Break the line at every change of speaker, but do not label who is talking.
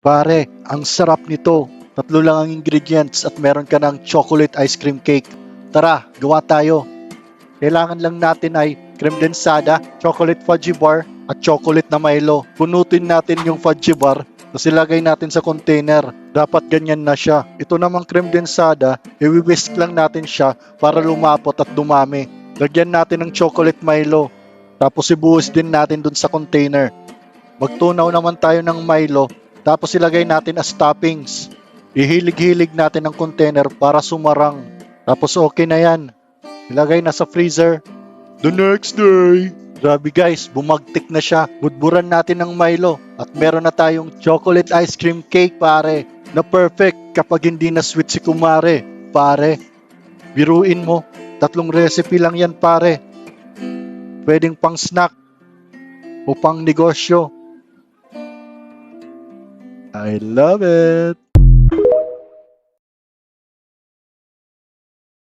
Pare, ang sarap nito. 3 lang ang ingredients at meron ka ng chocolate ice cream cake. Tara, gawa tayo. Kailangan lang natin ay creme densada, chocolate fudgy bar, at chocolate na Milo. Punutin natin yung fudgy bar, tapos ilagay natin sa container. Dapat ganyan na siya. Ito namang creme densada, i-whisk lang natin siya para lumapot at dumami. Lagyan natin ng chocolate Milo, tapos ibuhos din natin dun sa container. Magtunaw naman tayo ng Milo, tapos ilagay natin as toppings. Ihilig-hilig natin ang container para sumarang. Tapos okay na yan. Ilagay na sa freezer. The next day, grabe guys, bumagtik na siya. Budburan natin ng Milo at meron na tayong chocolate ice cream cake pare, na perfect kapag hindi na sweet si kumare. Pare, biruin mo, 3 recipe lang yan pare. Pwedeng pang snack o pang negosyo. I love it!